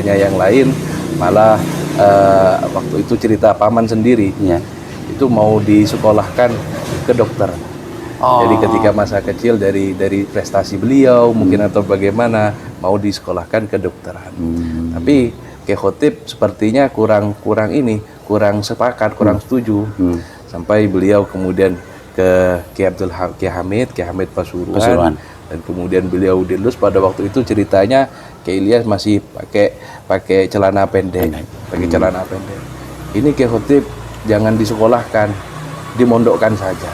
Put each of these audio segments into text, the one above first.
yang lain malah waktu itu cerita paman sendiri Ya. itu mau disekolahkan ke dokter. Jadi ketika masa kecil dari prestasi beliau mungkin atau bagaimana mau disekolahkan ke dokteran. Tapi Kiai Khotib sepertinya kurang sepakat, kurang setuju. Sampai beliau kemudian ke Kiai Hamid Pasuruan. Dan kemudian beliau dilus pada waktu itu ceritanya Kiai Ilyas masih pakai celana pendek, Ini Kiai Khotib jangan disekolahkan, dimondokkan saja.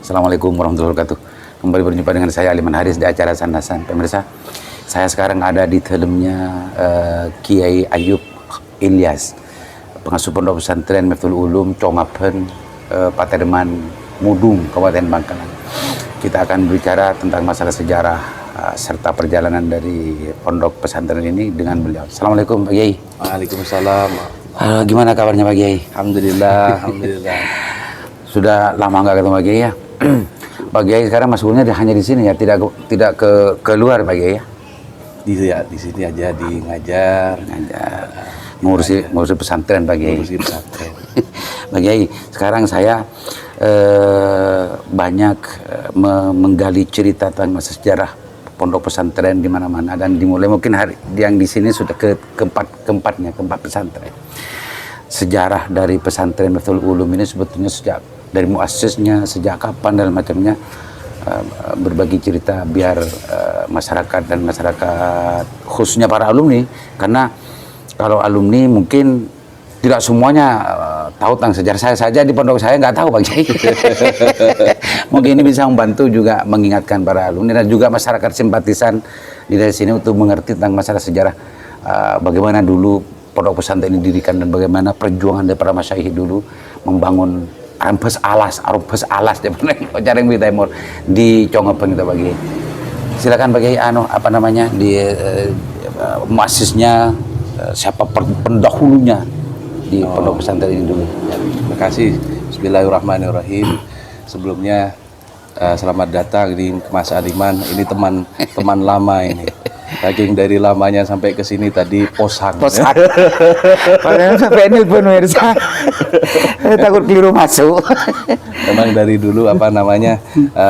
Assalamualaikum warahmatullahi wabarakatuh. Kembali berjumpa dengan saya Aliman Haris di acara Sandasan. Pemirsa, saya sekarang ada di dalamnya Kiai Ayub Ilyas, pengasuh pondok pesantren Miftul Ulum Congapen, Paterman Mudung, Kabupaten Bangkalan. Kita akan berbicara tentang masalah sejarah serta perjalanan dari pondok pesantren ini dengan beliau. Assalamualaikum Pak Kiai. Waalaikumsalam. Gimana kabarnya Pak Kiai? Alhamdulillah. Sudah lama nggak ketemu Pak Kiai ya? Pak Kiai sekarang masuknya hanya di sini ya, tidak keluar Pak Kiai ya? Di sini aja ngajar, ngurusi pesantren Pak Kiai. Ngurusi pesantren. Pak Kiai, sekarang saya banyak menggali cerita tentang masa sejarah pondok pesantren di mana-mana, dan dimulai mungkin hari yang di sini sudah keempat pesantren. Sejarah dari pesantren Miftul Ulum ini sebetulnya sejak dari muassisnya, sejak kapan dan macamnya, berbagi cerita biar masyarakat khususnya para alumni, karena kalau alumni mungkin tidak semuanya tahu tentang sejarah. Saya saja di pondok saya nggak tahu Pak Kiai. Mungkin ini bisa membantu juga mengingatkan para alumni dan juga masyarakat simpatisan di dari sini untuk mengerti tentang masalah sejarah, bagaimana dulu pondok pesantren ini didirikan dan bagaimana perjuangan dari para masyayikh dulu membangun Arempes alas Jareng Timur di Congapen kita bagi. Silakan bagi di muassisnya, siapa pendahulunya di pondok pesantren ini dulu. Terima kasih. Bismillahirrahmanirrahim. Sebelumnya selamat datang di Mas Aliman. Ini teman lama ini. Saking dari lamanya sampai ke sini tadi posang. Padahal sampai nelpon pemirsa. Takut keliru masuk. Memang dari dulu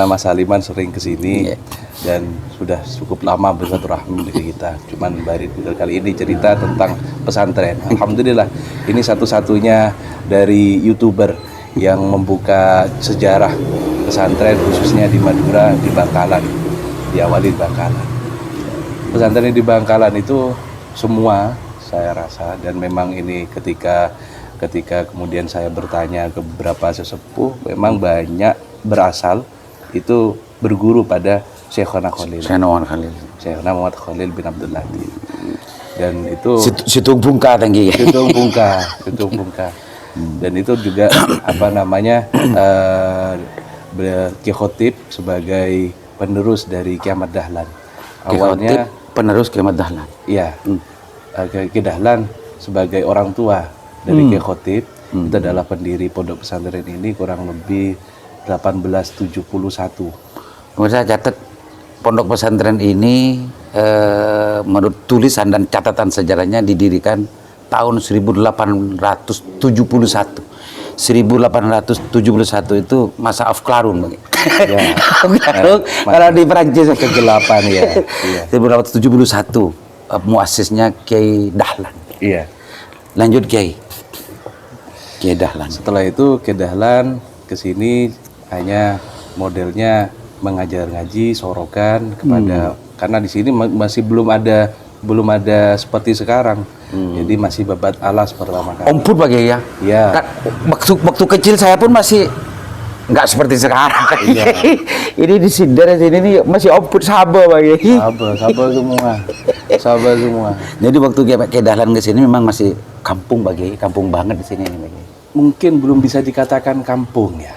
Mas Aliman sering ke sini dan sudah cukup lama bersilaturahmi dengan kita. Cuman baru kali ini cerita tentang pesantren. Alhamdulillah, ini satu-satunya dari YouTuber yang membuka sejarah pesantren khususnya di Madura, di Bangkalan. Diawali Bangkalan. Pesantren di Bangkalan itu semua saya rasa, dan memang ini ketika kemudian saya bertanya ke beberapa sesepuh, memang banyak berasal itu berguru pada Syekhona Muhammad Khalil bin Abdul Latif. Dan itu Situng Bungka. Dan itu juga Kiai Khotib sebagai penerus dari Kiai Ahmad Dahlan. Awalnya penerus Kiai Ahmad Dahlan. Iya. Kiai Dahlan sebagai orang tua dari Kiai Khotib itu adalah pendiri pondok pesantren ini kurang lebih 1871. Saya catat pondok pesantren ini menurut tulisan dan catatan sejarahnya didirikan tahun 1871. 1871 itu masa Afklarun bagi. Ya. Kalau di Perancis kegelapan ya. 1871 muassisnya Kiai Dahlan. Iya. Lanjut Kiai Dahlan. Setelah itu Kiai Dahlan ke sini hanya modelnya mengajar ngaji sorokan kepada, karena di sini masih belum ada seperti sekarang. Jadi masih babat alas pertama kali. Ompud Pak ya. Iya. Kan, waktu kecil saya pun masih nggak seperti sekarang. Iya. Ini di sini nih masih ompud sabar Pak ya. Sabar semua. Jadi waktu Kiai Dahlan ke sini memang masih kampung Pak ya, kampung banget di sini Pak ya. Mungkin belum bisa dikatakan kampung ya.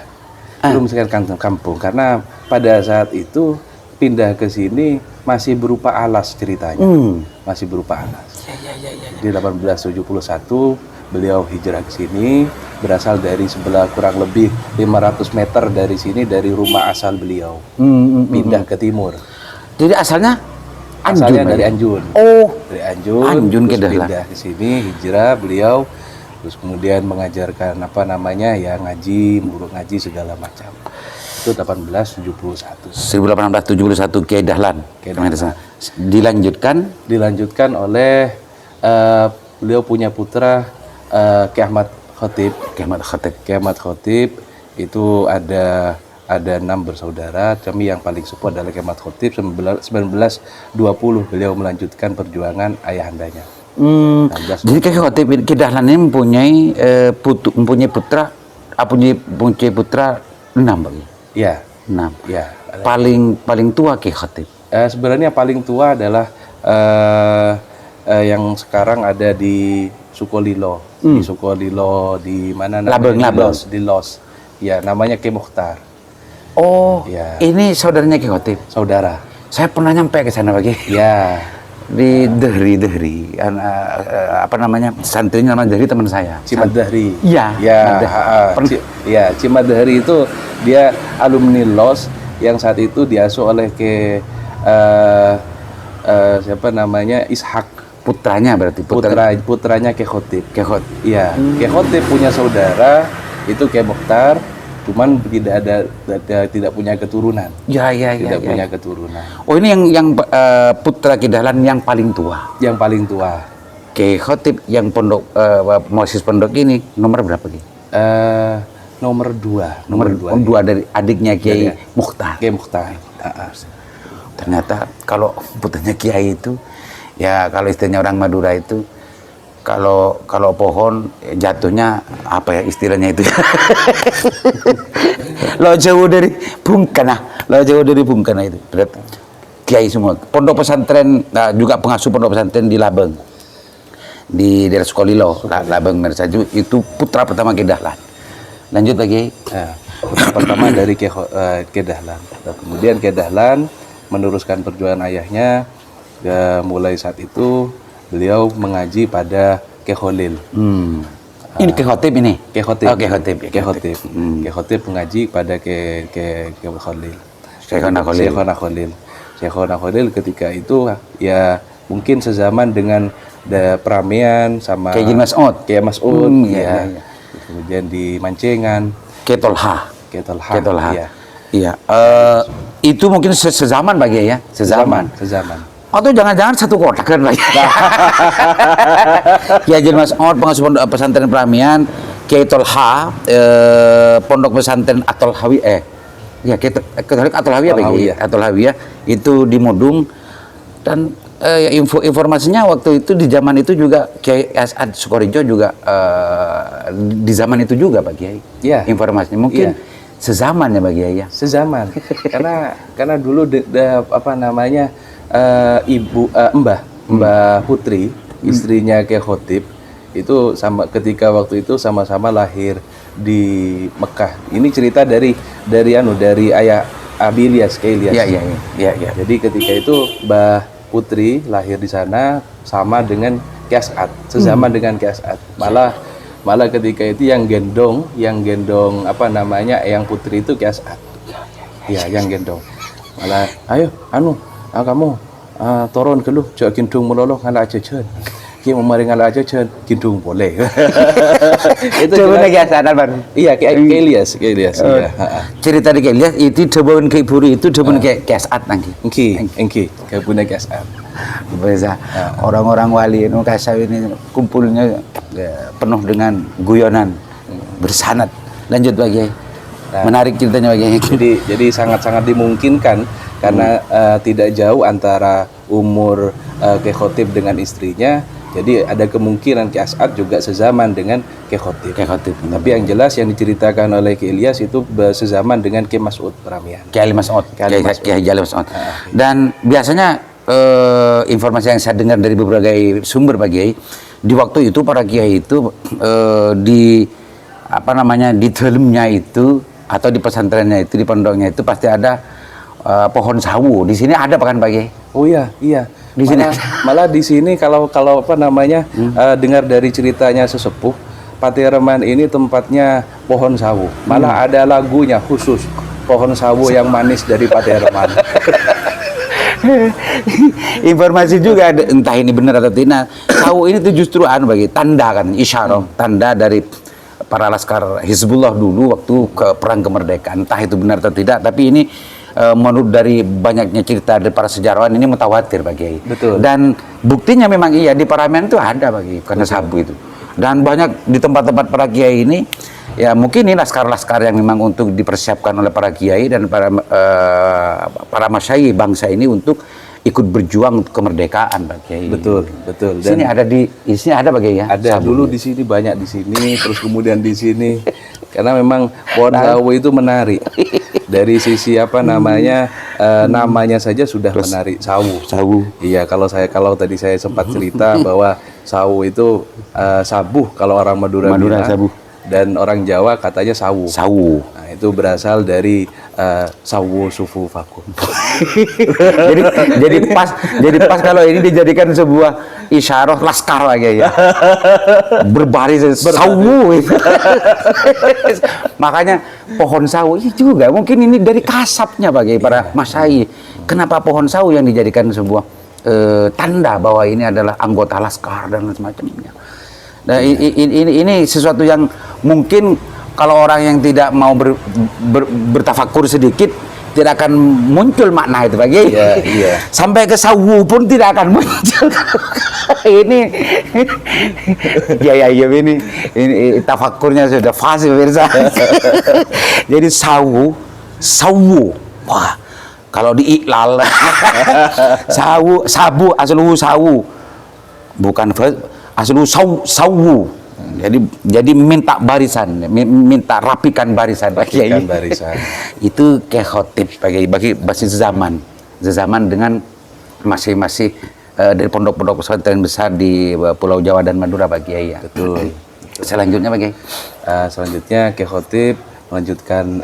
Belum bisa dikatakan kampung karena pada saat itu pindah ke sini masih berupa alas ceritanya. Masih berupa alas. Di 1871 beliau hijrah ke sini, berasal dari sebelah kurang lebih 500 meter dari sini, dari rumah asal beliau. Pindah ke timur. Jadi asalnya Asalnya dari Anjun. Oh, Dari Anjun, Anjun ke terus Dahlan. pindah ke sini, hijrah beliau, terus kemudian mengajarkan apa namanya ya, ngaji, guru ngaji segala macam. Itu 1871. 1871 Kiai Dahlan. Kiai Dahlan. Dilanjutkan oleh beliau punya putra Kiai Ahmad Khotib. Kiai Ahmad Khotib itu ada 6 bersaudara, kami yang paling sepuh adalah Kiai Ahmad Khotib. 1920 beliau melanjutkan perjuangan ayahandanya. Jadi Kiai Khotib Kiai Dahlan ini mempunyai putra 6 bagi. Ya, 6. ya. Paling tua Kiai Khotib. Sebenarnya paling tua adalah yang sekarang ada di Sukolilo. Di Sukolilo di mana namanya? Labeng. Di Los. Ya, namanya Kiai Mukhtar. Oh, Ya. ini saudaranya Kiai Khotib. Saudara. Saya pernah nyampe ke sana bagi. Ya. Di Dehri, apa namanya, santrinya nama Dehri teman saya. Cimat Dahri. Iya. Ya, Cimat Dahri itu dia alumni LOS yang saat itu diasuh oleh siapa namanya, Ishak. Putranya berarti. Putranya Kiai Khotib. Kiai Khotib. Iya, Kiai Khotib punya saudara itu Kiai Mukhtar, cuman tidak punya keturunan. Tidak punya keturunan. Oh, ini yang putra Kiai Dahlan yang paling tua. Yang paling tua. Kiai Khotib yang pondok Moses pondok ini nomor berapa Ki? Nomor 2. Nomor 2 dari adiknya Kiai Mukhtar. Kiai Mukhtar. Ternyata kalau putranya Kiai itu, ya kalau istilahnya orang Madura itu, kalau pohon jatuhnya apa ya istilahnya itu? Lo jauh dari bungkana itu. Berarti Kiai semua. Pondok pesantren juga pengasuh pondok pesantren di Labeng. Di daerah Sukolilo, Labeng Mersaju itu putra pertama Kiai Dahlan. Lanjut lagi. Putra pertama dari Kiai Dahlan. Kemudian Kiai Dahlan meneruskan perjuangan ayahnya. Mulai saat itu beliau mengaji pada Kiai Kholil. Ini Kiai Khotib ini? Kiai Khotib. Oh, Kiai Khotib. Kiai Khotib mengaji pada Kiai Kholil. Syekhona Kholil ketika itu ya mungkin sezaman dengan Pramian sama Kiai Mas'ud. Kiai Mas'ud. Iya. Kemudian di Mancengan. Kiai Tolha. Iya. Iya. Itu mungkin sezaman bagi ya? Sezaman. Atau jangan-jangan satu kotak kan lagi. Kiai Haji Mas'ud pengasuh pondok pesantren Pramian, Kiai Tolha pondok pesantren Atul Hawiyah. Ya, Kiai Atul Hawiyah itu di Mudung. Dan informasinya waktu itu di zaman itu juga Kiai As'ad Sukorejo juga di zaman itu juga Pak Kiai. Iya. Informasinya mungkin sezaman ya Pak Kiai ya. Sezaman. karena dulu apa namanya Mbah Putri, istrinya Kiai Khotib itu waktu itu sama-sama lahir di Mekah. Ini cerita dari ayah Abi Ilyas, Kiai Ilyas. Iya. Jadi ketika itu Mbah Putri lahir di sana sama dengan Kiai As'ad, sezaman dengan Kiai As'ad. Malah ketika itu yang gendong apa namanya Eyang Putri itu Kiai As'ad. Iya, yang gendong. Malah ayo kamu turun ke lu cak kindung meloloh ngala aja chen. Ki memari ngala aja chen kindung boleh. Itu coba lagi asal baru. Iya, Kiai Ilyas. Iya. Cerita di Kiai Ilyas itu cobain Kiai Buri itu cobain Kiai As'ad nanti. Engki Kiai punya Kiai As'ad. Biasa orang-orang wali itu kasau ini kumpulnya penuh dengan guyonan bersanad. Lanjut Pak Kiai. Menarik ceritanya Pak Kiai. Jadi sangat-sangat dimungkinkan karena tidak jauh antara umur Kiai Khotib dengan istrinya. Jadi ada kemungkinan Kiai As'ad juga sezaman dengan Kiai Khotib. Tapi yang jelas yang diceritakan oleh Kiai Ilyas itu sezaman dengan Kiai Mas'ud Pramian. Kiai Mas'ud. Dan biasanya informasi yang saya dengar dari beberapa sumber Pak Kiai, di waktu itu para kiai itu di dalamnya itu atau di pesantrennya itu, di pondoknya itu pasti ada pohon sawu. Di sini ada bahkan Pak Kiai. Oh iya, iya. Di sini Malah di sini kalau apa namanya dengar dari ceritanya sesepuh, Patereman ini tempatnya pohon sawu. Malah ada lagunya khusus pohon sawu yang manis dari Patereman. Informasi juga ada, entah ini benar atau tidak. Sawu ini tuh justru bagi tanda kan, isyarah, tanda dari para laskar Hizbullah dulu waktu ke perang kemerdekaan. Entah itu benar atau tidak, tapi ini menurut dari banyaknya cerita dari para sejarawan ini mutawatir Pak Kiai. Betul. Dan buktinya memang iya di Parahyangan itu ada Pak Kiai, karena sabu itu. Dan banyak di tempat-tempat para kiai ini, ya mungkin ini laskar-laskar yang memang untuk dipersiapkan oleh para kiai dan para masyayikh bangsa ini untuk ikut berjuang untuk kemerdekaan Pak Kiai. Betul, betul. Di sini ada Pak Kiai ya. Ada sabu. dulu di sini, banyak di sini, terus kemudian di sini. Karena memang pohon sawu itu menarik. Dari sisi apa namanya, namanya saja sudah menarik, sawu. Sawu. Iya, kalau tadi saya sempat cerita bahwa sawu itu sabuh kalau orang Madura bilang, sabuh. dan orang Jawa katanya sawu. Sawu. Nah, itu berasal dari sawu sufu fakum. jadi pas kalau ini dijadikan sebuah isyarah laskar lagi ya. Berbaris sawu. Makanya pohon sawu ini juga mungkin ini dari kasapnya bagi para masyayikh. Kenapa pohon sawu yang dijadikan sebuah tanda bahwa ini adalah anggota laskar dan semacamnya. Nah, ini sesuatu yang mungkin kalau orang yang tidak mau bertafakur sedikit tidak akan muncul makna itu bagi. Iya, iya. Sampai ke sawu pun tidak akan muncul. ini ya ini tafakurnya sudah fase pemirsa. Jadi sawu. Wah, kalau di iklal sabu aslu sawu. Bukan aslu sawu. Jadi minta barisan, minta rapikan barisan bagi barisan. Itu kehotip bagi zaman dengan masih dari pondok-pondok pesantren besar di Pulau Jawa dan Madura Pak Kiai ya. Betul. Selanjutnya Pak Kiai. Selanjutnya Kiai Khotib melanjutkan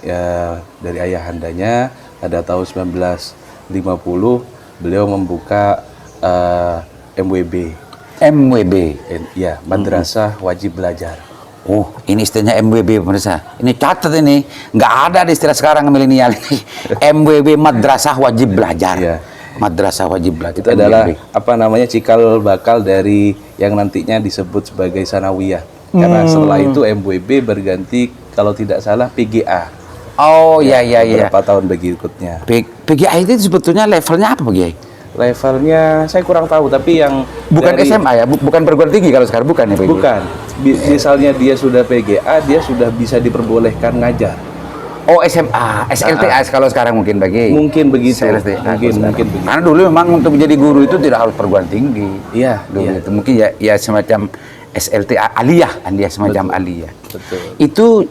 dari ayahandanya pada tahun 1950 beliau membuka MWB. Ya, Madrasah Wajib Belajar. Oh, ini istilahnya MWB pemirsa. Ini catat ini, nggak ada di istilah sekarang milenial ini. MWB Madrasah Wajib Belajar. Iya. Madrasah Wajib Belajar. Itu adalah apa namanya cikal bakal dari yang nantinya disebut sebagai sanawiyah. Karena setelah itu MWB berganti kalau tidak salah PGA. Oh ya. Beberapa tahun berikutnya. PGA itu sebetulnya levelnya apa Pak Kiai? Levelnya saya kurang tahu, tapi yang bukan dari, SMA ya, bukan perguruan tinggi kalau sekarang bukan ya Pak? Bukan. Misalnya dia sudah PGA, dia sudah bisa diperbolehkan ngajar. Oh SMA, SLTA kalau sekarang mungkin bagi. Mungkin begitu. Mungkin begitu. Karena dulu memang untuk menjadi guru itu tidak harus perguruan tinggi. Iya. Itu mungkin ya semacam SLTA aliyah semacam aliyah. Betul. Itu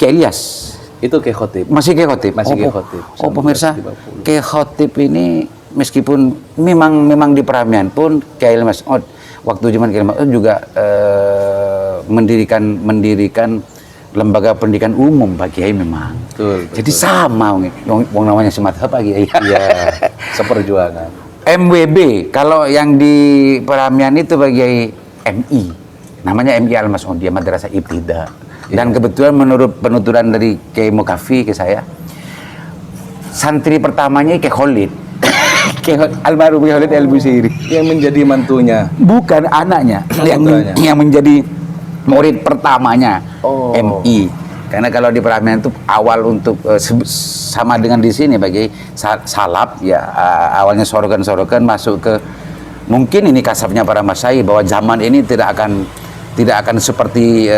Kiai Ilyas. Itu Kiai Khotib. Masih Kiai Khotib. Kiai Khotib. Oh pemirsa, Kiai Khotib ini meskipun memang di Parahyangan pun Kiai Mas'ud waktu zaman Kiai Mas'ud juga mendirikan lembaga pendidikan umum Pak Kiai memang. Betul. Jadi sama wong namanya semadhab Pak Kiai. Iya, seperjuangan. MWB kalau yang di Parahyangan itu Pak Kiai MI. Namanya MI Al-Mas'udiyah Madrasah Ibtida. Dan kebetulan menurut penuturan dari Kiai Mukafi ke saya, santri pertamanya Kiai Khalid. Almarhum Kiai Khalid El-Busiri Yang menjadi mantunya. bukan anaknya, yang menjadi murid pertamanya. MI. Karena kalau di Parahyangan itu awal untuk sama dengan di sini bagi salap ya, awalnya sorogan masuk ke, mungkin ini kasarnya para masyayikh bahwa zaman ini tidak akan seperti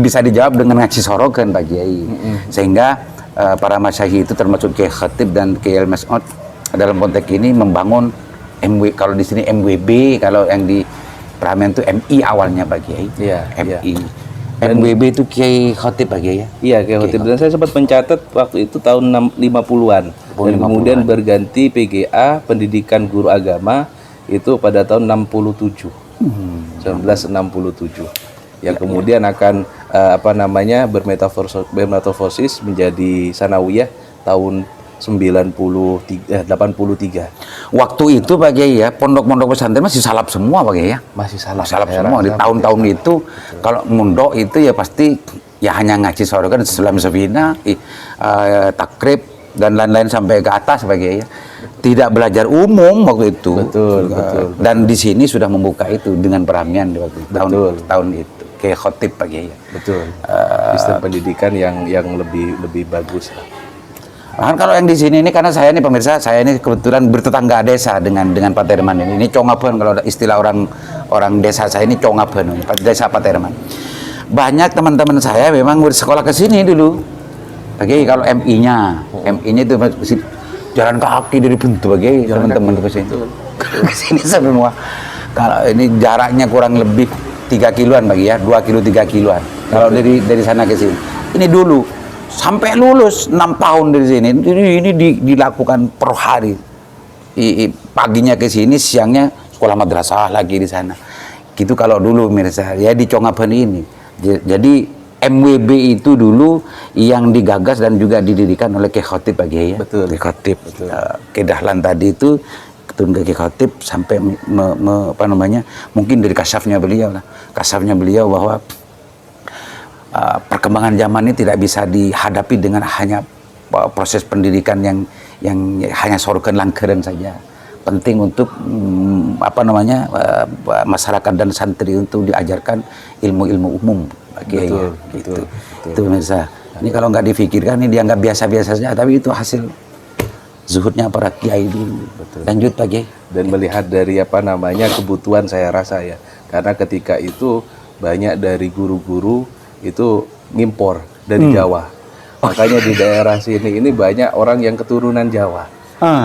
bisa dijawab dengan ngaji sorogan Pak Kiai. Sehingga para masyayikh itu termasuk Kiai Khatib dan Kiai Mas'ud dalam konteks ini membangun kalau di sini MWB, kalau yang di Parahyangan itu MI awalnya Pak Kiai. Iya, MI. MWB itu Kiai Khatib Pak Kiai ya? Iya, Kiai Khatib. Dan saya sempat mencatat waktu itu tahun 50-an. Dan kemudian berganti PGA, Pendidikan Guru Agama, itu pada tahun 1967. Yang kemudian akan bermetamorfosis menjadi sanawiyah tahun 83. Waktu itu Pak Kiai ya, pondok-pondok pesantren masih salap semua Pak Kiai ya. Masih salap. Salap semua di tahun-tahun itu. Kalau mondok itu ya pasti ya hanya ngaji sore kan Islam Safina, takrib dan lain-lain sampai ke atas Pak Kiai ya. Tidak belajar umum waktu itu. Betul. Dan di sini sudah membuka itu dengan peramian di waktu itu, tahun itu. Kayak khotib Pak Kiai ya. Betul. Sistem pendidikan yang lebih bagus. Kan kalau yang di sini ini karena saya ini pemirsa, saya ini kebetulan bertetangga desa dengan Pak Terman ini. Ini Congaben kalau istilah orang desa saya ini Congaben, desa Pak Terman. Banyak teman-teman saya memang bersekolah ke sini dulu. Oke, kalau MI-nya itu masih jalan kaki dari Bentu bagi teman-teman ke sini. Ke sini semua. Kalau ini jaraknya kurang lebih 3 kiloan bagi ya, 2 kilo 3 kiloan. Kalau dari sana ke sini. Ini dulu sampai lulus 6 tahun dari sini. Ini dilakukan per hari. Paginya ke sini, siangnya sekolah madrasah lagi di sana. Gitu kalau dulu mirsa ya di Congaben ini. Jadi MWB itu dulu yang digagas dan juga didirikan oleh Kiai Khotib Pak Kiai ya. Betul. Kiai Khotib. Kedahlan tadi itu ketua Kiai Khotib sampai mungkin dari kasafnya beliau lah. Kasafnya beliau bahwa perkembangan zaman ini tidak bisa dihadapi dengan hanya proses pendidikan yang hanya sorkan langkeren saja. Penting untuk masyarakat dan santri untuk diajarkan ilmu-ilmu umum. Betul. Itu mirsa. Ini kalau nggak difikirkan ini dianggap biasa-biasa saja, tapi itu hasil zuhudnya para kiai dulu. Betul. Lanjut Pak Kiai. Dan melihat dari kebutuhan saya rasa ya, karena ketika itu banyak dari guru-guru itu ngimpor dari Jawa. Makanya di daerah sini ini banyak orang yang keturunan Jawa.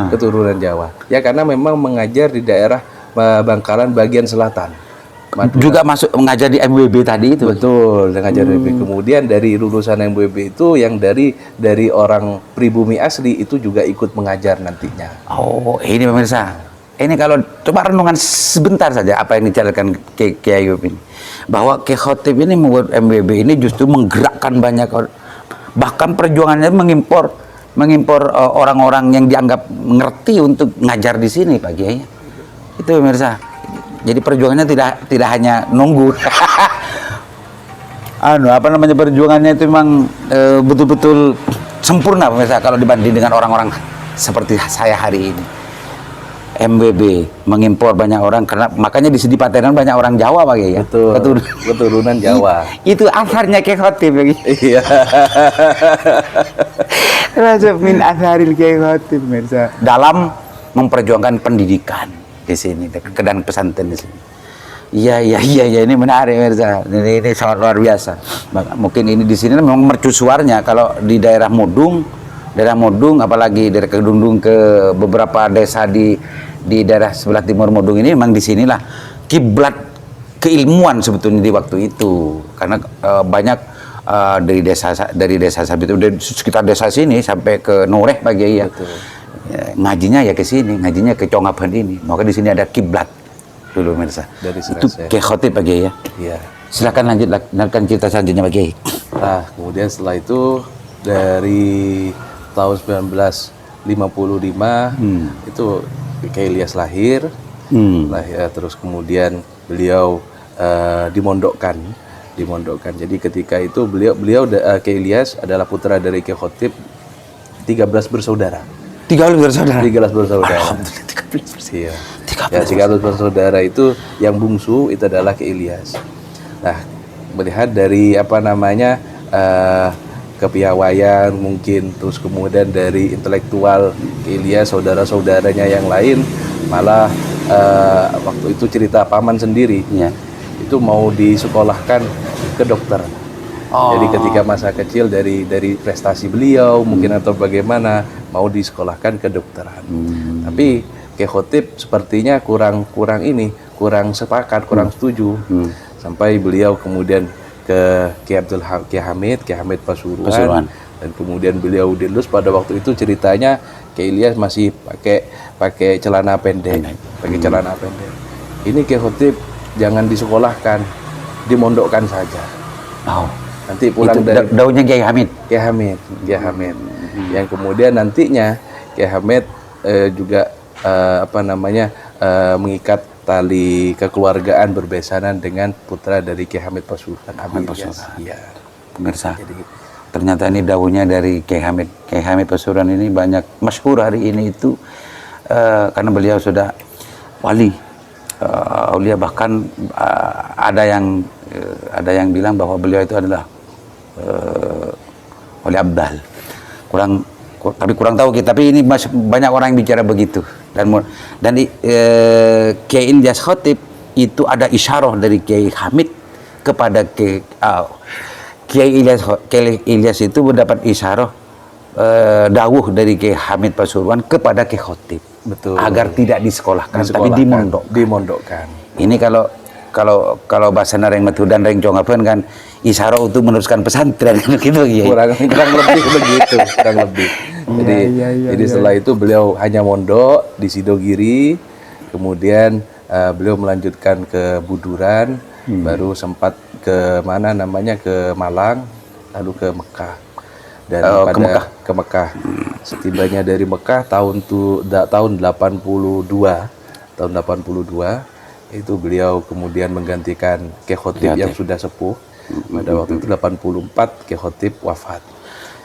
Keturunan Jawa. Ya karena memang mengajar di daerah Bangkalan bagian selatan. Madura. Juga masuk mengajar di MWB tadi itu. Betul, mengajar MWB. Kemudian dari lulusan MWB itu yang dari orang pribumi asli itu juga ikut mengajar nantinya. Oh, ini pemirsa. Ini kalau coba renungan sebentar saja apa yang dijalankan Kiai Ayub ini. Bahwa Kiai Khotib ini membuat MWB ini justru menggerakkan banyak orang. Bahkan perjuangannya mengimpor orang-orang yang dianggap ngerti untuk ngajar di sini Pak Kiai. Itu pemirsa. Jadi perjuangannya tidak hanya nunggu. Perjuangannya itu memang betul-betul sempurna pemirsa kalau dibanding dengan orang-orang seperti saya hari ini. MWB mengimpor banyak orang karena makanya di Pateran banyak orang Jawa Pak ya. Betul. Keturunan Jawa. Itu asarnya Kiai Khotib lagi. Iya. Raja min asharil Kiai Khotib pemirsa. Dalam memperjuangkan pendidikan di sini dan pesantren di sini. Iya ini menarik pemirsa. Ini sangat luar biasa. Mungkin ini di sini memang mercusuarnya kalau di daerah Modung apalagi dari Kedundung ke beberapa desa di daerah sebelah timur Modung ini memang di sinilah kiblat keilmuan sebetulnya di waktu itu. Karena banyak dari desa Sabit dari sekitar desa sini sampai ke Noreh pagi ya. Ya, ngajinya ya ke sini, ngajinya ke Congaben ini. Maka di sini ada kiblat dulu pemirsa. Itu Kiai Khotib Pak Kiai ya. Iya. Silakan lanjutkan cerita selanjutnya Pak Kiai. Nah, kemudian setelah itu dari tahun 1955 itu Kiai Ilyas lahir. Terus kemudian beliau dimondokkan. Jadi ketika itu beliau Kiai Ilyas adalah putra dari Kiai Khotib 13 bersaudara. 13 bersaudara. Alhamdulillah 13 bersaudara. Iya. 13 bersaudara itu yang bungsu itu adalah Kiai Ilyas. Nah, melihat dari kepiawaian mungkin terus kemudian dari intelektual Kiai Ilyas saudara-saudaranya yang lain malah waktu itu cerita paman sendiri itu mau disekolahkan ke dokter. Jadi ketika masa kecil dari prestasi beliau mungkin atau bagaimana mau disekolahkan ke dokteran. Tapi Kiai Khotib sepertinya kurang sepakat, kurang setuju. Sampai beliau kemudian ke Kiai Hamid Pasuruan. Dan kemudian beliau dilulus pada waktu itu ceritanya Kiai Ilyas masih pakai celana pendek. Ini Kiai Khotib jangan disekolahkan, dimondokkan saja. Nanti pulang itu dari daunnya Kiai Hamid. Kiai Hamid. Yang kemudian nantinya Kiai Hamid juga mengikat tali kekeluargaan berbesanan dengan putra dari Kiai Hamid Pasuruan, Abi Ilyas. Iya. Pemirsa, ternyata ini daunnya dari Kiai Hamid. Kiai Hamid Pasuruan ini banyak masyhur hari ini itu karena beliau sudah wali, aulia, bahkan ada yang bilang bahwa beliau itu adalah wali abdal. Tapi kurang tahu kita, tapi ini masih banyak orang yang bicara begitu. Dan Kiai Ilyas Khatib itu ada isyarah dari Kiai Hamid kepada Kiai Ilyas itu mendapat isyarah dawuh dari Kiai Hamid Pasuruan kepada Kiai Khatib. Betul. Agar tidak disekolahkan, tapi dimondokkan. Ini kalau bahasa nareng metu dan reng congapeun kan isyarah itu meneruskan pesantren gitu ya. Kurang lebih begitu, kurang lebih. Jadi setelah itu beliau hanya mondok di Sidogiri, kemudian beliau melanjutkan ke Buduran, baru sempat ke Malang, lalu ke Mekah. Dan ke Mekah. Setibanya dari Mekah tahun 82 itu beliau kemudian menggantikan Kiai Khatib yang sudah sepuh. Pada waktu itu 84 Kiai Khatib wafat.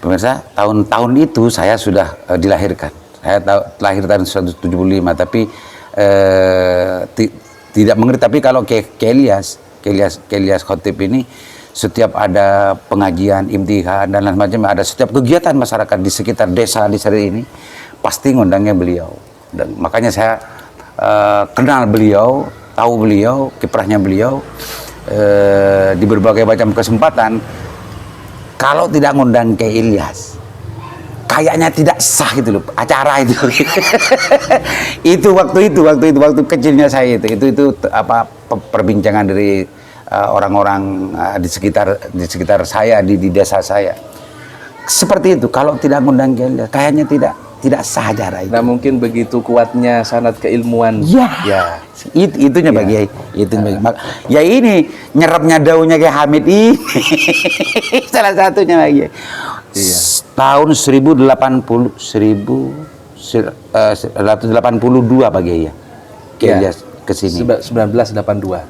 Pemirsa, tahun-tahun itu saya sudah dilahirkan. Saya lahir tahun 1975, tapi tidak mengerti. Tapi kalau Kiai Ilyas Khatib ini setiap ada pengajian, imtihan dan lain macam, ada setiap kegiatan masyarakat di sekitar desa di Sari ini pasti ngundangnya beliau. Dan makanya saya kenal beliau, tahu beliau, kiprahnya beliau di berbagai macam kesempatan. Kalau tidak ngundang Kiai Ilyas, kayaknya tidak sah gitu loh acara itu. waktu kecilnya saya itu apa perbincangan dari orang-orang di sekitar saya di desa saya. Seperti itu, kalau tidak ngundang Kiai Ilyas, kayaknya tidak sah acara itu. Nah, mungkin begitu kuatnya sanad keilmuan. Ya. Itunya Pak Kiai. Ya ini nyerapnya daunnya Kiai Hamid ini. Salah satunya Pak Kiai. Iya. Tahun 1982 Pak Kiai ya. Kiai Ilyas ke sini. 1984.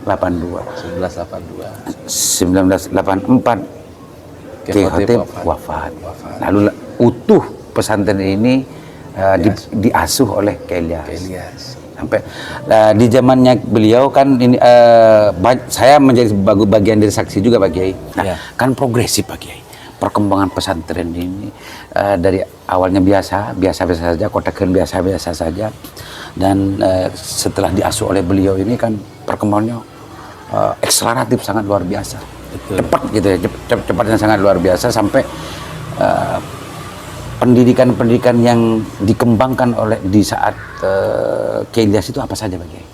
1984 Kiai Khatib wafat. Lalu utuh pesantren ini diasuh oleh Kiai Ilyas. Sampai di zamannya beliau kan ini saya menjadi bagian dari saksi juga Pak Kiai. Kan progresif Pak Kiai. Perkembangan pesantren ini dari awalnya biasa saja, kotakan biasa saja, dan setelah diasuh oleh beliau ini kan perkembangannya akseleratif, sangat luar biasa. Betul. Cepat gitu ya, cepatnya sangat luar biasa sampai pendidikan yang dikembangkan oleh di saat Kiai Ilyas itu apa saja Pak Kiai?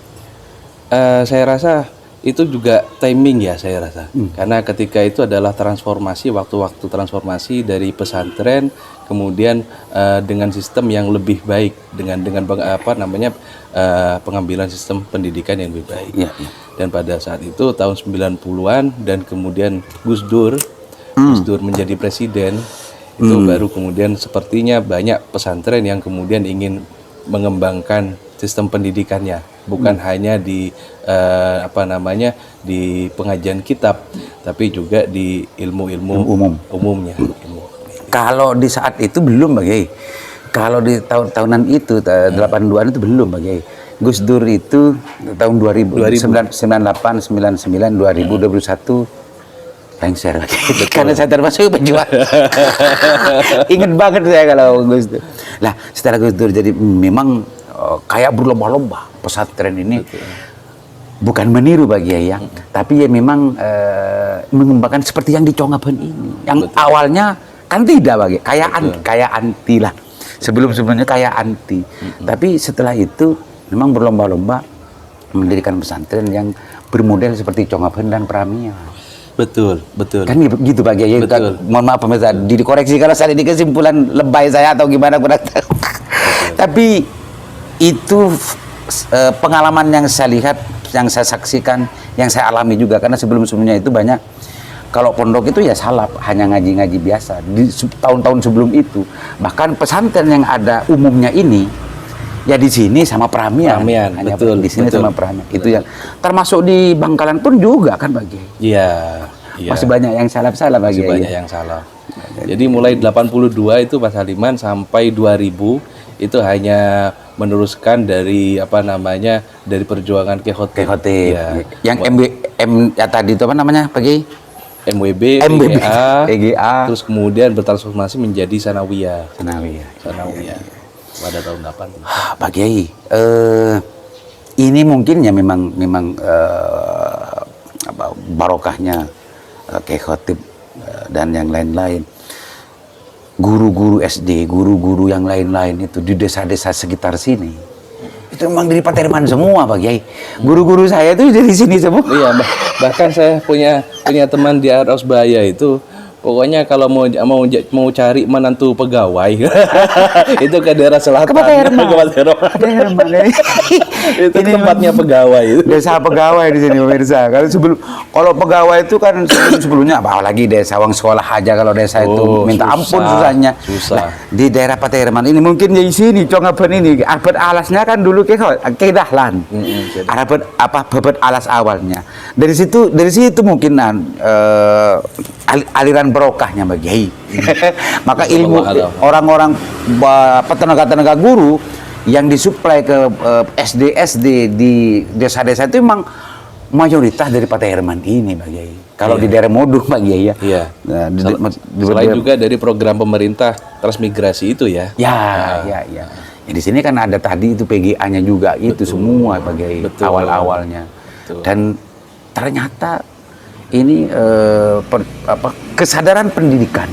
Saya rasa itu juga timing ya, saya rasa. Karena ketika itu adalah waktu-waktu transformasi dari pesantren kemudian dengan sistem yang lebih baik, dengan pengambilan sistem pendidikan yang lebih baik. Dan pada saat itu tahun 90-an dan kemudian Gus Dur menjadi presiden, itu baru kemudian sepertinya banyak pesantren yang kemudian ingin mengembangkan sistem pendidikannya, bukan hanya di di pengajian kitab, tapi juga di ilmu-ilmu umumnya. Kalau di saat itu belum Pak Kiai. Kalau di tahun-tahunan itu 82-an itu belum Pak Kiai. Gus Dur itu tahun 98, 99, 2021 lengser. Karena saya termasuk pejuang. Ingat banget saya kalau Gus Dur. Nah, setelah Gus Dur jadi memang kayak berlomba-lomba pesantren ini. Betul. Bukan meniru Pak Kiai ya, tapi ya memang mengembangkan seperti yang di Congaben ini. Yang awalnya kan tidak Pak Kiai, kayak anti lah. Sebelumnya kayak anti. Tapi setelah itu memang berlomba-lomba mendirikan pesantren yang bermodel seperti Congaben dan Pramia. Betul. Kan gitu Pak Kiai. Mohon maaf pemirsa, dikoreksi kalau saya ini kesimpulan lebay saya atau gimana kurang tahu. Tapi itu pengalaman yang saya lihat, yang saya saksikan, yang saya alami juga, karena sebelumnya itu banyak kalau pondok itu ya salaf, hanya ngaji-ngaji biasa. Di tahun-tahun sebelum itu, bahkan pesantren yang ada umumnya ini, ya di sini sama Peramian. Hanya betul, di sini betul. sama Peramian. Itu yang termasuk di Bangkalan pun juga kan Bagi. Iya. Masih banyak yang salaf-salaf Bagi. Masih banyak yang salah. Jadi mulai 82 itu Mas Haliman sampai 2000 itu hanya meneruskan dari dari perjuangan Kehotib. Ya. Yang ya tadi itu apa namanya Bagi? MWB, MWB, PGA, terus kemudian bertransformasi menjadi Sanawiyah pada tahun 8. Pak Kiai, ini mungkin ya memang barokahnya Kiai Khotib dan yang lain-lain. Guru-guru SD, guru-guru yang lain-lain itu di desa-desa sekitar sini. Itu memang dari Pak Herman semua Pak Kiai. Guru-guru saya itu dari sini semua. Iya, bahkan saya punya teman di Arosbaya itu, pokoknya kalau mau cari menantu pegawai itu ke daerah selatan. Ke Pak Herman. Itu tempatnya pegawai itu. Desa pegawai di sini pemirsa. Kalau pegawai itu kan sebelumnya apalagi desa uang sekolah aja, kalau desa itu minta ampun susahnya. Nah, di daerah Pak Herman ini mungkin di sini Congaben ini abad alasnya kan dulu ke Dahlan. Bebet alas awalnya. Dari situ mungkin aliran barokahnya Mbak Kiai. Maka ilmu orang-orang tenaga-tenaga guru yang disuplai ke SD di desa-desa itu memang mayoritas dari Pak Herman ini Mbak Kiai. Kalau di daerah Modo Mbak Kiai ya. Iya. Nah, selain juga dari program pemerintah transmigrasi itu ya. Ya. Ya, di sini kan ada tadi itu PGA-nya juga. Betul. Itu semua Pak Kiai awal-awalnya. Dan ternyata ini kesadaran pendidikan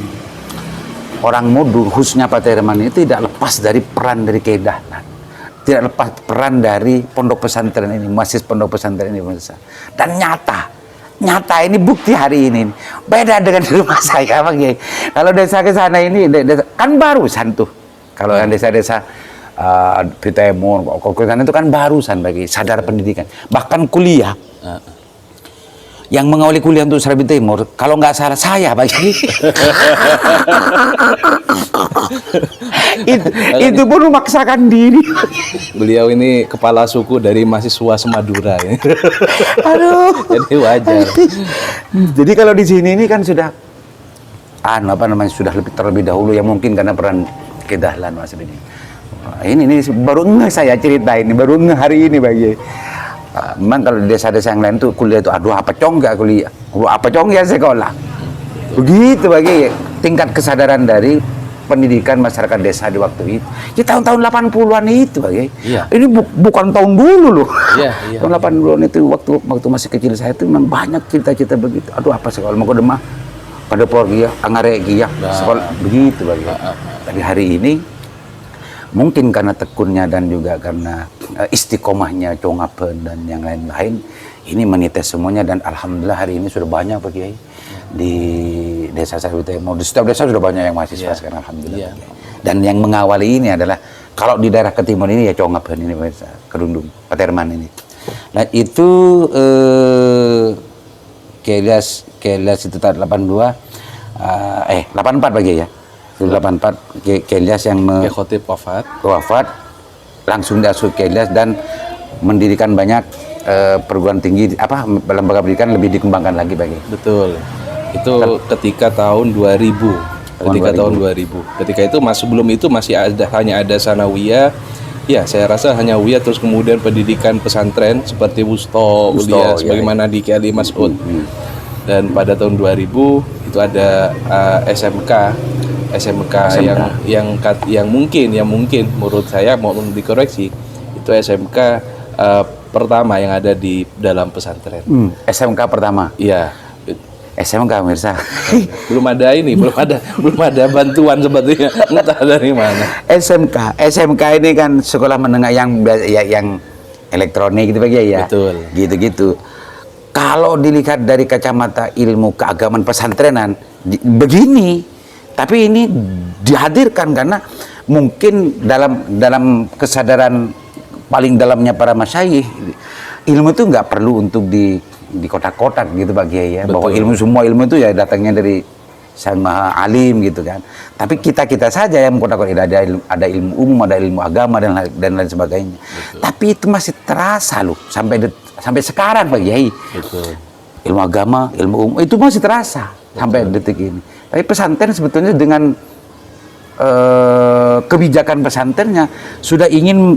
orang Modo khususnya Pak Herman itu tidak lepas dari peran dari Kiai Dahlan, tidak lepas peran dari pondok pesantren ini, masih pondok pesantren ini dan nyata ini bukti hari ini beda dengan rumah saya Pak Kiai. Kalau desa ke sana ini kan barusan tuh, kalau yang desa-desa di Timur, ke sana itu kan barusan bagi sadar pendidikan, bahkan kuliah. Yang mengawali kuliah untuk Serabi Timur, kalau nggak salah saya Bagi. itu pun memaksakan diri. Beliau ini kepala suku dari mahasiswa Semadura ya. Aduh. Jadi wajar. Jadi kalau di sini ini kan sudah sudah terlebih dahulu ya, mungkin karena peran Kedahlan Mas ini. Ini baru saya cerita ini, baru hari ini Bagi. Memang kalau di desa-desa yang lain tuh kuliah itu apa nggak kuliah, apa ya sekolah. Begitu Bagi tingkat kesadaran dari pendidikan masyarakat desa di waktu itu. Di tahun-tahun 80-an itu Bagi. Iya. Ini bukan tahun dulu loh. Iya. Tahun 80-an itu waktu masih kecil saya itu memang banyak cita-cita begitu. Apa sekolah mau ke Demah, pada Porgia, Angare Gia, sekolah begitu Bagi. Tapi hari ini mungkin karena tekunnya dan juga karena istiqomahnya Congaben dan yang lain-lain, ini menites semuanya dan alhamdulillah hari ini sudah banyak Pak Kiai di desa Serabi Timur. Di setiap desa sudah banyak yang mahasiswa sekarang alhamdulillah. Dan yang mengawali ini adalah kalau di daerah ke timur ini ya Congaben ini Pak Kedundung, Pak Herman ini. Nah itu Kelias itu tahun 82 84 Pak Kiai ya. 84 Kelias yang Khotib wafat langsung diasuh Kelias dan mendirikan banyak perguruan tinggi lembaga pendidikan lebih dikembangkan lagi Bagi. Betul. Itu ketika tahun 2000. Tahun 2000. Ketika itu sebelum itu hanya ada Sanawiyah. Ya, saya rasa hanya Wiyah, terus kemudian pendidikan pesantren seperti Wusto Ulia sebagaimana di Kiai Mas'ud. Dan pada tahun 2000 itu ada SMK yang mungkin menurut saya mau dikoreksi itu SMK pertama yang ada di dalam pesantren. SMK pertama. Iya. SMK pemirsa. belum ada bantuan sepertinya, entah dari mana. SMK ini kan sekolah menengah yang elektronik gitu Bagi ya. Betul. Gitu. Kalau dilihat dari kacamata ilmu keagamaan pesantrenan begini, tapi ini dihadirkan karena mungkin dalam kesadaran paling dalamnya para masyayikh, ilmu itu nggak perlu untuk di kotak-kotak gitu Pak Kiai ya. Betul. Bahwa semua ilmu itu ya datangnya dari Sang Maha Alim gitu kan. Tapi kita saja yang kotak-kotak, ada ilmu umum, ada ilmu agama dan lain sebagainya. Betul. Tapi itu masih terasa loh sampai sekarang Pak Kiai. Betul. Ilmu agama, ilmu umum itu masih terasa sampai detik ini. Tapi pesantren sebetulnya dengan kebijakan pesantrennya sudah ingin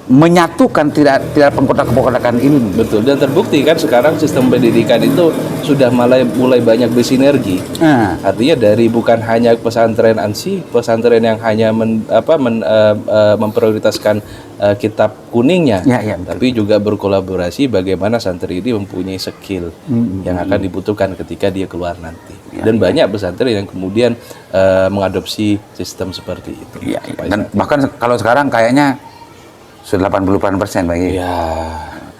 menyatukan tidak pengkotak-kotakan ilmu. Betul, dan terbukti kan sekarang sistem pendidikan itu sudah mulai banyak bersinergi. Artinya dari bukan hanya pesantren ANSI, pesantren yang hanya memprioritaskan kitab kuningnya, tapi juga berkolaborasi bagaimana santri ini mempunyai skill yang akan dibutuhkan ketika dia keluar nanti. Dan banyak pesantren yang kemudian mengadopsi sistem seperti itu. Dan bahkan kalau sekarang kayaknya sudah 80% Pak Kiai. Ya,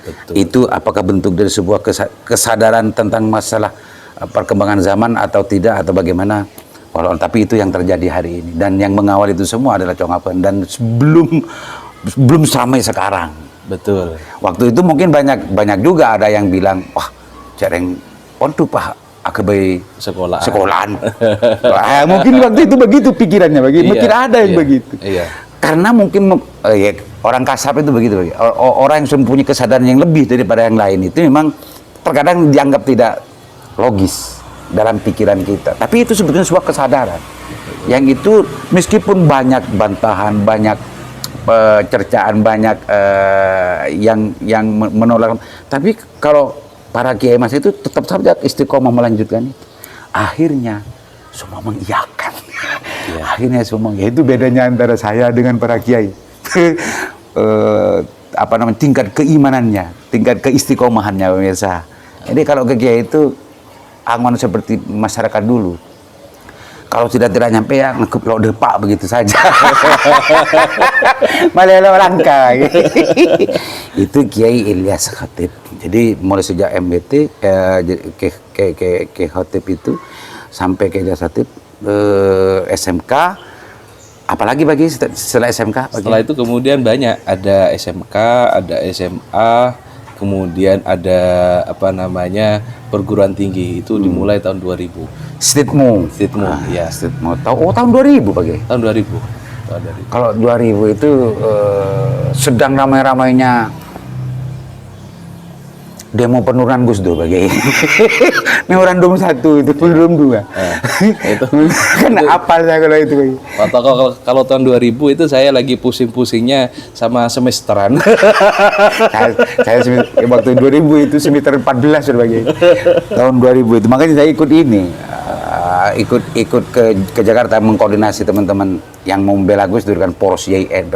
betul. Itu apakah bentuk dari sebuah kesadaran tentang masalah perkembangan zaman atau tidak atau bagaimana? Tapi itu yang terjadi hari ini, dan yang mengawal itu semua adalah Chongapen, dan belum sampai sekarang. Betul. Waktu itu mungkin banyak juga ada yang bilang, wah cereng pontu Pak akabai sekolahan. Mungkin waktu itu begitu pikirannya mungkin ada yang begitu. Karena mungkin orang kasar itu begitu, orang yang mempunyai kesadaran yang lebih daripada yang lain itu memang terkadang dianggap tidak logis dalam pikiran kita. Tapi itu sebetulnya sebuah kesadaran yang itu meskipun banyak bantahan, banyak cercaan, banyak yang menolak, tapi kalau para kiai mas itu tetap saja istiqomah melanjutkan itu. Akhirnya semua mengiyakan. Akhirnya semua, itu bedanya antara saya dengan para kiai. Tingkat keimanannya, tingkat keistiqomahannya pemirsa. Jadi kalau ke kiai itu angon seperti masyarakat dulu. Kalau tidak nyampe ya ngekep lo depak begitu saja. Malah langka. Itu Kiai Ilyas Khatib. Jadi mulai sejak MBT ke Khatib itu sampai ke Ilyas Khatib, SMK, apalagi bagi setelah SMK? Setelah itu kemudian banyak, ada SMK, ada SMA, kemudian ada perguruan tinggi, itu dimulai tahun 2000. Stitmo, ya. Stitmo. Tahun 2000 Pak. Tahun 2000. Kalau 2000 itu sedang ramai-ramainya demo penurunan Gus Dur Pak. Memorandum 1 itu, memorandum 2. Itu kan apa saya kalau itu Pak. Kalau tahun 2000 itu saya lagi pusing-pusingnya sama semesteran. saya waktu 2000 itu semester 14 sudah Pak. Tahun 2000 itu makanya saya ikut ini. Ikut ke Jakarta mengkoordinasi teman-teman yang mau membela Gus Dur kan, poros YIN,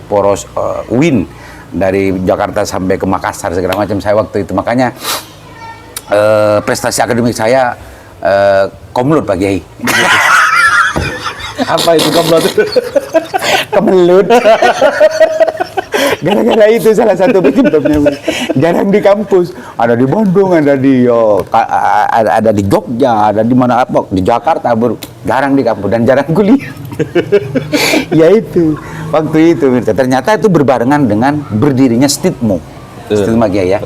poros UIN dari Jakarta sampai ke Makassar segala macam. Saya waktu itu makanya prestasi akademik saya komlut Pak Kiai. Apa itu komlut? Kemelut. Gara-gara itu salah satu penyebabnya. Jarang di kampus, ada di Bandung, ada di Jogja, ada di mana apa, di Jakarta, jarang di kampus dan jarang kuliah. Ya itu waktu itu ternyata itu berbarengan dengan berdirinya Stitmo. Stitmo Pak Kiai ya.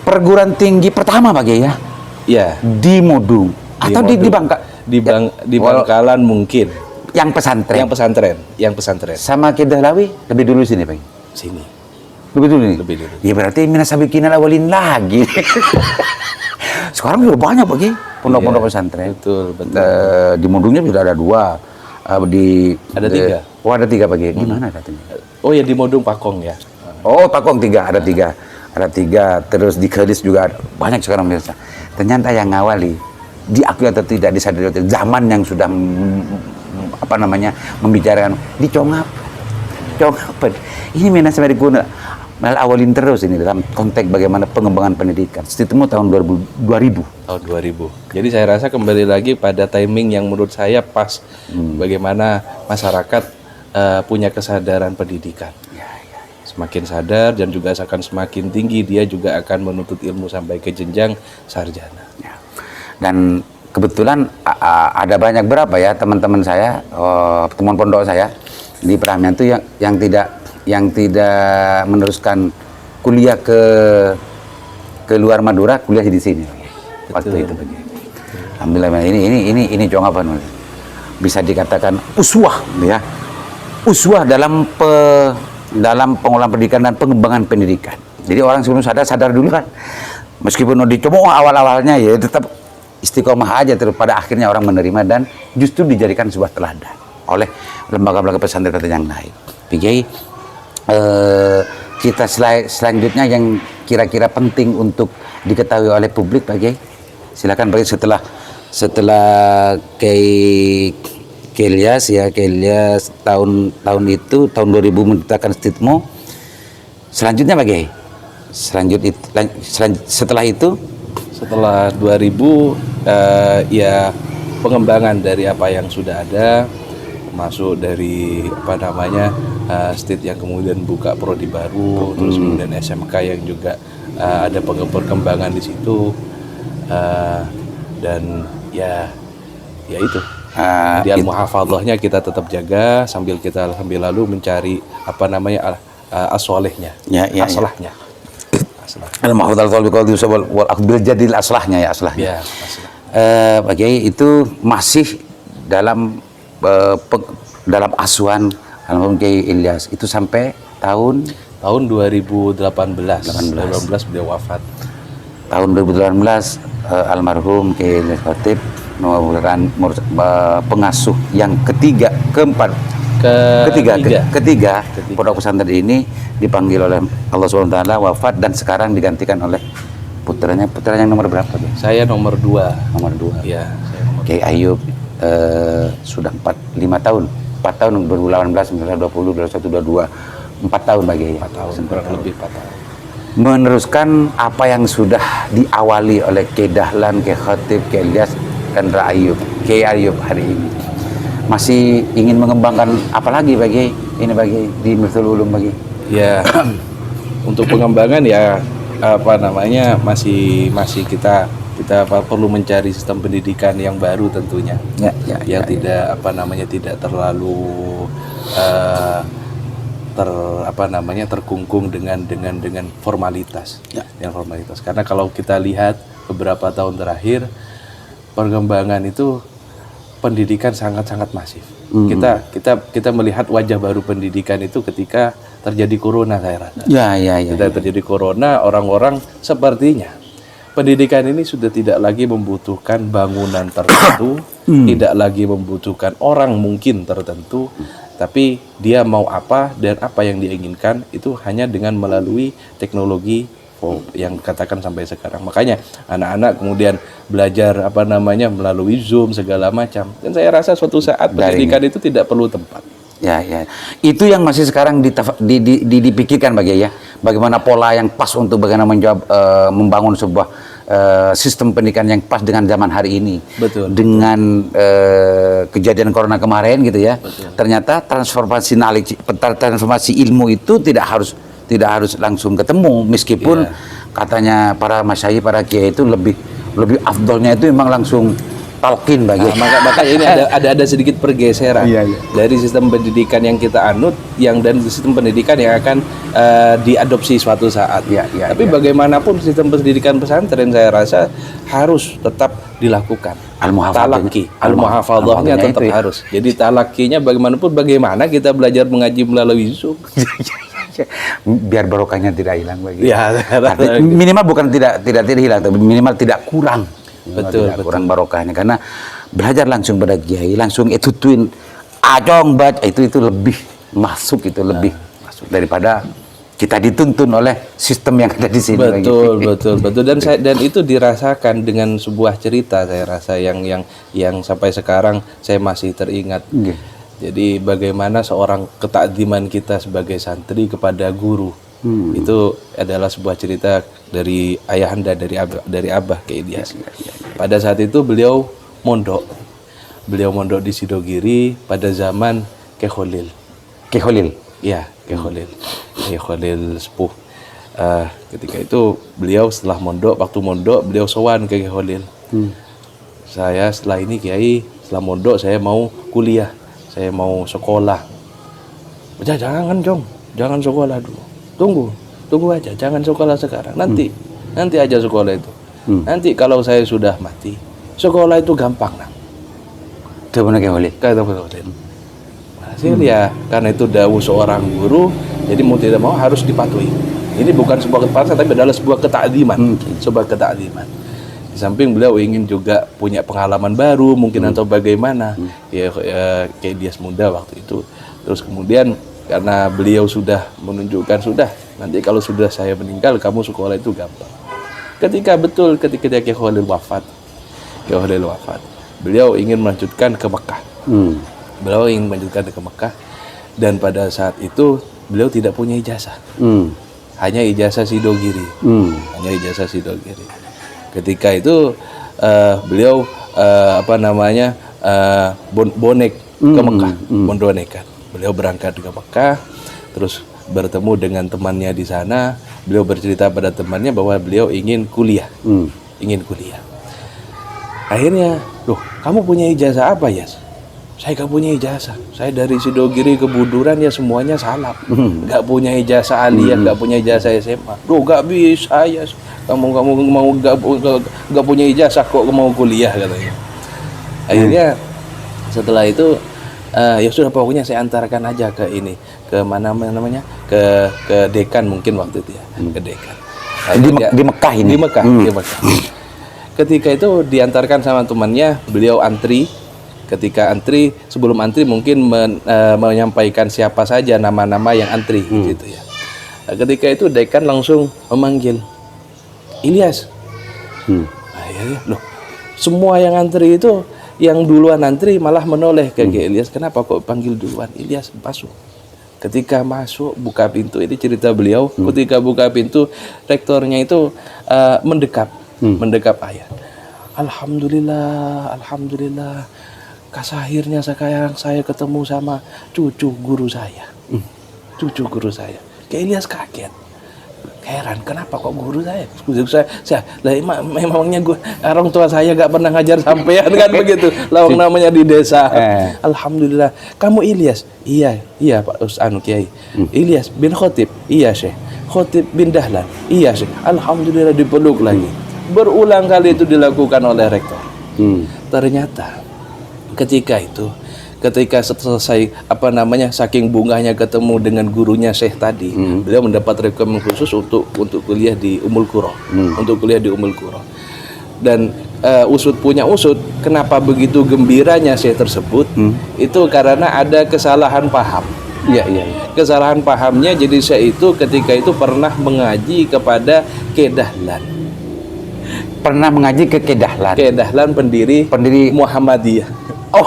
Perguruan tinggi pertama Pak Kiai ya. Iya. Di Modung atau di Bangkalan mungkin. Yang pesantren. Sama Kedahlawi lebih dulu sini Pak. Sini. Lebih dulu nih. Lebih dulu. Ya berarti minasabiqinal awalin lagi. Sekarang juga banyak Pak pondok-pondok pesantren. Betul. Di Modungnya sudah ada 2. Ada 3. Oh ada 3 Pak. Gimana katanya? Oh ya di Modung Pakong ya. Oh Pakong 3, ada 3. Ada 3. Terus di Kelis juga ada. Banyak sekarang biasa. Ternyata yang ngawali diakui atau tidak disadari zaman yang sudah membicarakan di Chongapen. Ini minasabari kuna awalin terus ini dalam konteks bagaimana pengembangan pendidikan. Stitmo tahun 2000. Tahun 2000. Jadi saya rasa kembali lagi pada timing yang menurut saya pas. Bagaimana masyarakat punya kesadaran pendidikan. Semakin sadar dan juga akan semakin tinggi, dia juga akan menuntut ilmu sampai ke jenjang sarjana. Dan kebetulan ada banyak berapa ya teman-teman saya, teman pondok saya di Peramian itu yang tidak meneruskan kuliah ke luar Madura, kuliah di sini waktu itu. Alhamdulillah, ini Jong apa namanya? Bisa dikatakan uswah ya. Uswah dalam pengelolaan pendidikan dan pengembangan pendidikan. Jadi orang sebelum sadar dulu kan. Meskipun dicoba awal-awalnya ya tetap istiqomah aja, terus pada akhirnya orang menerima dan justru dijadikan sebuah teladan oleh lembaga-lembaga pesantren yang lain. Jadi kita selanjutnya yang kira-kira penting untuk diketahui oleh publik, Pak Kiai, silakan Pak Kiai, setelah Kelias tahun itu tahun 2000 menetapkan Stitmo, selanjutnya Pak Kiai, setelah 2000 ya pengembangan dari apa yang sudah ada, masuk dari state yang kemudian buka prodi baru, terus kemudian SMK yang juga ada perkembangan di situ, dan ya itu. Jadi al-muhafadzahnya kita tetap jaga sambil lalu mencari as-solehnya, aslahnya. Al-muhafadzah wal aqbil jadil aslahnya ya aslahnya. Pak Kiai itu masih dalam asuhan almarhum Kiai Ilyas itu sampai tahun 2018 beliau wafat. Tahun 2018 almarhum Kiai Ilyas Khatib merupakan pengasuh yang ketiga pondok pesantren ini dipanggil oleh Allah SWT wafat dan sekarang digantikan oleh putranya yang nomor berapa? Saya nomor 2. Ya, saya nomor 2. Kiai Ayub sudah 5 tahun 2018, 2020, 2021, 22 4 tahun bagi 4 tahun, kurang lebih 4 tahun meneruskan apa yang sudah diawali oleh Kiai Dahlan, Kiai Khatib, Kiai Ilyas dan Kiai Ayub hari ini. Masih ingin mengembangkan apa lagi bagi di Miftul Ulum bagi? Ya, untuk pengembangan ya masih kita perlu mencari sistem pendidikan yang baru tentunya, tidak terlalu terkungkung dengan formalitas, karena kalau kita lihat beberapa tahun terakhir perkembangan itu pendidikan sangat masif. Kita melihat wajah baru pendidikan itu ketika terjadi corona, saya rasa. Terjadi corona, orang-orang sepertinya pendidikan ini sudah tidak lagi membutuhkan bangunan tertentu, tidak lagi membutuhkan orang mungkin tertentu, tapi dia mau apa dan apa yang dia inginkan itu hanya dengan melalui teknologi yang katakan sampai sekarang. Makanya anak-anak kemudian belajar melalui Zoom segala macam. Dan saya rasa suatu saat pendidikan itu tidak perlu tempat. Itu yang masih sekarang dipikirkan ya. Bagaimana pola yang pas untuk bagaimana membangun sebuah sistem pendidikan yang pas dengan zaman hari ini. Betul. Dengan kejadian corona kemarin gitu ya. Betul. Ternyata transformasi ilmu itu tidak harus langsung ketemu, meskipun katanya para masyayikh, para kiai itu lebih afdolnya itu memang langsung talqin bagi. Maka ini ada sedikit pergeseran dari sistem pendidikan yang kita anut dan sistem pendidikan yang akan diadopsi suatu saat. Tapi bagaimanapun sistem pendidikan pesantren saya rasa harus tetap dilakukan. Al-muhafadzahnya tetap harus. Jadi talaqqinya bagaimana kita belajar mengaji melalui Zoom. Biar barokahnya tidak hilang bagi. Minimal bukan tidak hilang, tapi minimal tidak kurang. Betul. Kurang barokahnya karena belajar langsung pada kiai, langsung ituin ajong baca itu lebih masuk masuk daripada kita dituntun oleh sistem yang ada di sini. Betul. Dan itu dirasakan dengan sebuah cerita, saya rasa yang sampai sekarang saya masih teringat. Jadi bagaimana seorang ketakdiman kita sebagai santri kepada guru, itu adalah sebuah cerita dari ayahanda, dari Abah Kiai Ilyas. Pada saat itu beliau mondok di Sidogiri pada zaman Kiai Kholil. Kiai Kholil sepuh. Ketika itu beliau waktu mondok beliau sowan ke Kiai Kholil. Saya setelah ini Kiai, setelah mondok saya mau kuliah. Saya mau sekolah. Jangan Jong, jangan sekolah dulu. Tunggu, tunggu aja, jangan sekolah sekarang, nanti aja sekolah itu. Nanti kalau saya sudah mati, sekolah itu gampang nang. Coba nak boleh. Kata Walid. Hasil ya, karena itu dawuh seorang guru, jadi mau tidak mau harus dipatuhi. Ini bukan sebuah kepastian, tapi adalah sebuah ketakdiman, sebuah ketakdiman. Di samping beliau ingin juga punya pengalaman baru, mungkin atau bagaimana, ya kayak dia muda waktu itu. Terus kemudian karena beliau sudah menunjukkan nanti kalau sudah saya meninggal, kamu sekolah itu gampang. Ketika Kiai Khalil wafat, beliau ingin melanjutkan ke Mekah. Beliau ingin melanjutkan ke Mekah, dan pada saat itu beliau tidak punya ijazah. Hanya ijazah Sidogiri. Ketika itu beliau bonek ke Mekah, bondonekan. Beliau berangkat ke Mekah, terus bertemu dengan temannya di sana. Beliau bercerita pada temannya bahwa beliau ingin kuliah. Akhirnya, loh, kamu punya ijazah apa, Yas? Saya gak punya ijazah. Saya dari Sidogiri ke Buduran ya semuanya salap. Gak punya ijazah aliyah, gak punya ijazah SMA. Duh, gak bisa ya. Kamu mau gak punya ijazah kok mau kuliah, katanya. Akhirnya setelah itu ya sudah, pokoknya saya antarkan aja ke ini, ke mana namanya, ke dekan mungkin waktu itu ya, ke dekan. Di Mekah ini. Di Mekah. Ketika itu diantarkan sama temannya, beliau antri. Ketika antri, sebelum antri mungkin menyampaikan siapa saja nama-nama yang antri, gitu ya. Nah, ketika itu dekan langsung memanggil Ilyas. Akhirnya, loh, semua yang antri itu, yang duluan antri malah menoleh ke Ilyas. Kenapa kok panggil duluan? Ilyas, masuk. Ketika masuk, buka pintu, ini cerita beliau. Ketika buka pintu, rektornya itu mendekap ayah. Alhamdulillah. Akhirnya sekarang saya ketemu sama cucu guru saya. Kayak Ilyas kaget. Heran, kenapa kok guru saya? Memangnya orang tua saya gak pernah ngajar sampean kan begitu. Lawang namanya di desa. Alhamdulillah. Kamu Ilyas? Iya Pak Kiai. Ilyas bin Khotib? Iya Syekh. Khotib bin Dahlan? Iya Syekh. Alhamdulillah, dipeluk lagi. Berulang kali itu dilakukan oleh rektor. Ternyata ketika selesai saking bunganya ketemu dengan gurunya Syekh tadi, beliau mendapat rekomendasi khusus untuk kuliah di Ummul Qura, dan usut kenapa begitu gembiranya Syekh tersebut, itu karena ada kesalahan paham. Kesalahan pahamnya, jadi Syekh itu ketika itu pernah mengaji kepada Kedahlan. Pernah mengaji ke Kedahlan. Kedahlan pendiri Muhammadiyah. Oh,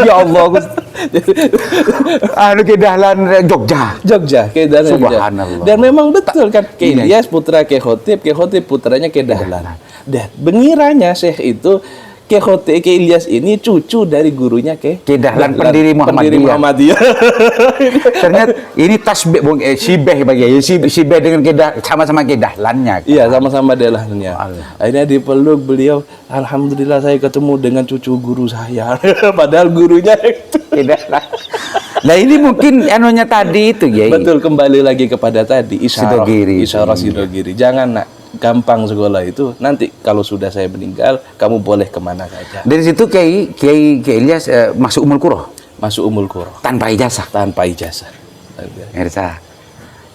ya Allah, Kedahlan Jogja, Kedahlan. Subhanallah. Dan memang betul kan, Ilyas putra Ki Khotib putranya Kedahlan. Dan bengiranya Syekh itu Ki Ilyas ini cucu dari gurunya Kedahlan, pendiri Muhammadiyah. Ternyata ini tasbih Sibeh Sibeh dengan sama-sama Kedahlannya. Iya, sama-sama Dahlannya. Akhirnya dipeluk beliau. Alhamdulillah, saya ketemu dengan cucu guru saya. Padahal gurunya Kedahlan. Nah, ini mungkin anunya tadi itu ya. Betul, kembali lagi kepada tadi isyarah Sidogiri. Jangan nak gampang sekolah itu, nanti kalau sudah saya meninggal kamu boleh kemana saja. Dari situ Kiai Ilyas masuk Ummul Qura tanpa ijazah. Mirsa,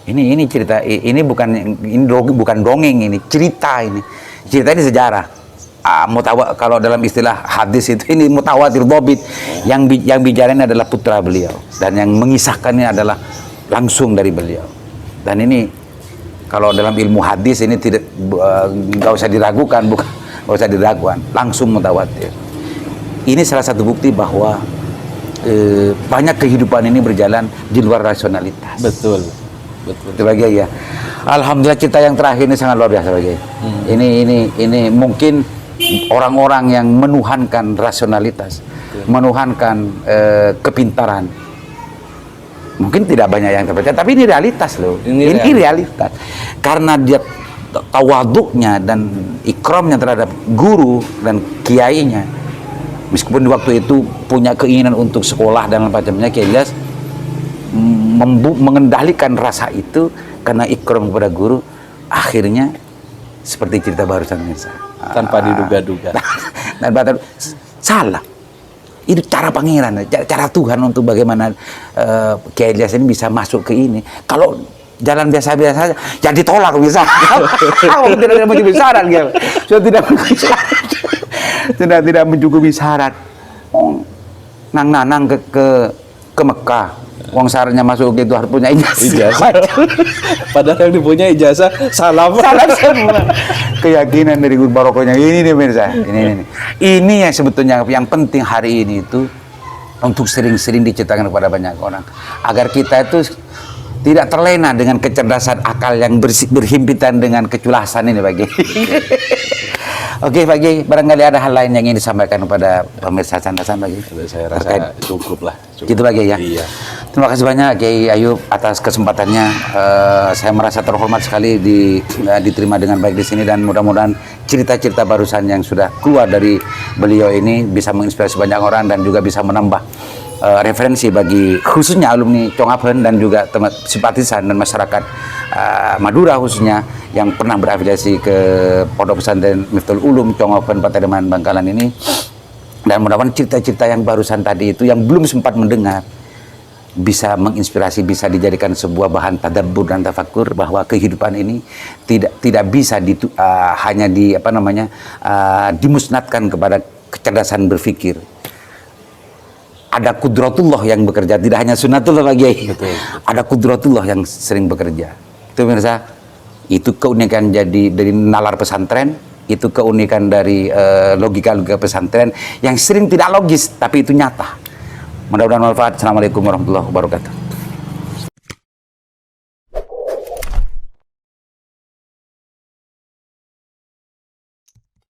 ini cerita, ini bukan dongeng, ini cerita ini sejarah. Kalau dalam istilah hadis itu ini mutawatir dhabit, yang bicaranya adalah putra beliau, dan yang mengisahkannya adalah langsung dari beliau. Dan ini kalau dalam ilmu hadis ini nggak usah diragukan, langsung mutawatir. Ini salah satu bukti bahwa banyak kehidupan ini berjalan di luar rasionalitas. Betul. Sebagai ya, alhamdulillah cerita yang terakhir ini sangat luar biasa sebagai. Ini mungkin orang-orang yang menuhankan rasionalitas, menuhankan kepintaran. Mungkin tidak banyak yang terpercaya, tapi ini realitas loh. Ini realitas. Karena dia tawaduknya dan ikramnya terhadap guru dan kiainya. Meskipun di waktu itu punya keinginan untuk sekolah dan macamnya, Kiai Ilyas mengendalikan rasa itu karena ikram kepada guru, akhirnya seperti cerita barusan Mirsa. Tanpa diduga-duga. Dan salah. Itu cara pangeran, cara Tuhan untuk bagaimana Kiai Ilyas ini bisa masuk ke ini. Kalau jalan biasa-biasa saja, jadi tolak misalnya. Kamu tidak mencukupi syarat, gitu. So, tidak mencukupi syarat. Oh, nang ke Mekah. Uang syaratnya masuk gitu harus punya ijazah. Padahal yang dipunya ijazah salam semua. Keyakinan dari guru barokahnya ini nih Mirsa. Ini yang sebetulnya yang penting hari ini itu untuk sering-sering diceritakan kepada banyak orang agar kita itu tidak terlena dengan kecerdasan akal yang berhimpitan dengan keculasan ini Pak Kiai. Oke Pak Kiai, barangkali ada hal lain yang ingin disampaikan kepada pemirsa Candasan Pak Kiai? Saya rasa cukup lah. Gitu Pak Kiai ya? Iya. Terima kasih banyak Kiai Ayub atas kesempatannya. Saya merasa terhormat sekali diterima dengan baik di sini, dan mudah-mudahan cerita-cerita barusan yang sudah keluar dari beliau ini bisa menginspirasi banyak orang dan juga bisa menambah referensi bagi khususnya alumni Chongaphen dan juga simpatisan dan masyarakat Madura khususnya yang pernah berafiliasi ke Pondok Pesantren Miftahul Ulum Chongaphen Patereman Bangkalan ini. Dan mudah-mudahan cerita-cerita yang barusan tadi itu yang belum sempat mendengar bisa menginspirasi, bisa dijadikan sebuah bahan tadabbur dan tafakur bahwa kehidupan ini tidak bisa hanya dimusnadkan kepada kecerdasan berpikir. Ada kudratullah yang bekerja, tidak hanya sunatullah Pak Kiai. Ada kudratullah yang sering bekerja. Itu pemirsa, itu keunikan dari nalar pesantren, itu keunikan dari logika-logika pesantren yang sering tidak logis tapi itu nyata. Mudah-mudahan manfaat. Assalamualaikum warahmatullahi wabarakatuh.